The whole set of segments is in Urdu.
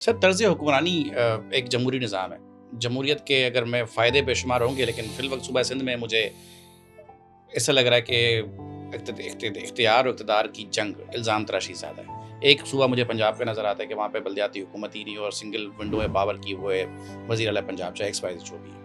سر طرز حکمرانی ایک جمہوری نظام ہے. جمہوریت کے اگر میں فائدے بے شمار ہوں گے، لیکن فی الوقت صوبہ سندھ میں مجھے ایسا لگ رہا ہے کہ اختیار اور اقتدار کی جنگ، الزام تراشی زیادہ ہے. ایک صوبہ مجھے پنجاب کا نظر آتا ہے کہ وہاں پہ بلدیاتی حکومت ہی نہیں اور سنگل ونڈو ہے پاور کی، وہ ہے وزیر اعلیٰ پنجاب چاہے ایکس وائی زیڈ جو بھی ہے.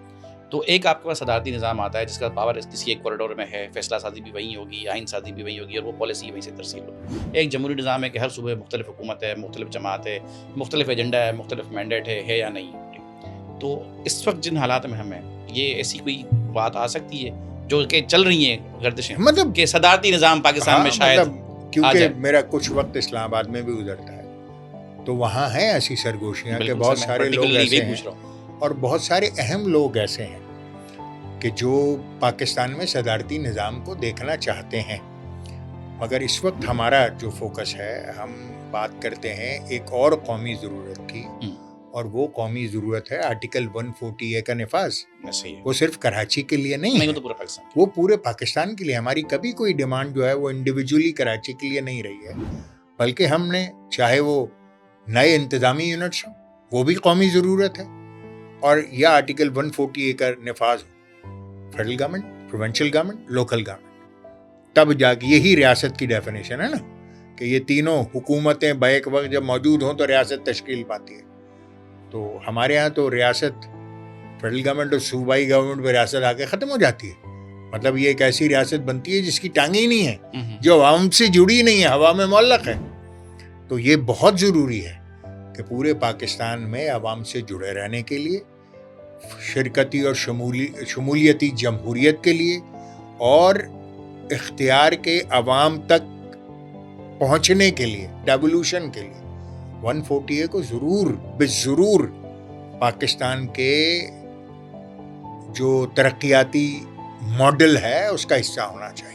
تو ایک آپ کے پاس صدارتی نظام آتا ہے جس کا پاور کسی ایک کوریڈور میں ہے، فیصلہ سازی بھی وہیں ہوگی، آئین سازی بھی وہیں ہوگی اور وہ پالیسی وہیں سے ترسیل ہوگی. ایک جمہوری نظام ہے کہ ہر صوبے مختلف حکومت ہے، مختلف جماعت ہے، مختلف ایجنڈا ہے، مختلف مینڈیٹ ہے یا نہیں. تو اس وقت جن حالات میں ہم ہیں، یہ ایسی کوئی بات آ سکتی ہے جو کہ چل رہی ہیں گردشیں، مطلب کہ صدارتی نظام پاکستان میں شاید کیونکہ میرا کچھ وقت اسلام آباد میں بھی گزرتا ہے تو وہاں ہیں ایسی سرگوشیاں کہ بہت سارے لوگ ایسے ہیں اور بہت سارے اہم لوگ ایسے ہیں کہ جو پاکستان میں صدارتی نظام کو دیکھنا چاہتے ہیں. مگر اس وقت ہمارا جو فوکس ہے، ہم بات کرتے ہیں ایک اور قومی ضرورت کی، اور وہ قومی ضرورت ہے آرٹیکل 140A کا نفاذ. وہ صرف کراچی کے لیے نہیں ہے، وہ پورے پاکستان کے لیے. ہماری کبھی کوئی ڈیمانڈ جو ہے وہ انڈیویجولی کراچی کے لیے نہیں رہی ہے، بلکہ ہم نے چاہے وہ نئے انتظامی یونٹس ہوں، وہ بھی قومی ضرورت ہے، اور یا آرٹیکل 140A کا نفاذ ہو، federal government, provincial government, local government. تب جا کے یہی ریاست کی ڈیفینیشن ہے نا، کہ یہ تینوں حکومتیں بیک وقت جب موجود ہوں تو ریاست تشکیل پاتی ہے. تو ہمارے ہاں تو ریاست فیڈرل گورنمنٹ اور صوبائی گورنمنٹ میں ریاست آ کے ختم ہو جاتی ہے. مطلب یہ ایک ایسی ریاست بنتی ہے جس کی ٹانگیں ہی نہیں ہے، جو عوام سے جڑی نہیں ہے، ہوا میں معلق ہے. تو یہ بہت ضروری ہے کہ پورے پاکستان میں عوام سے جڑے رہنے کے لیے، شرکتی اور شمولیتی جمہوریت کے لیے، اور اختیار کے عوام تک پہنچنے کے لیے، ڈیولوشن کے لیے 140A کو ضرور پاکستان کے جو ترقیاتی ماڈل ہے اس کا حصہ ہونا چاہیے.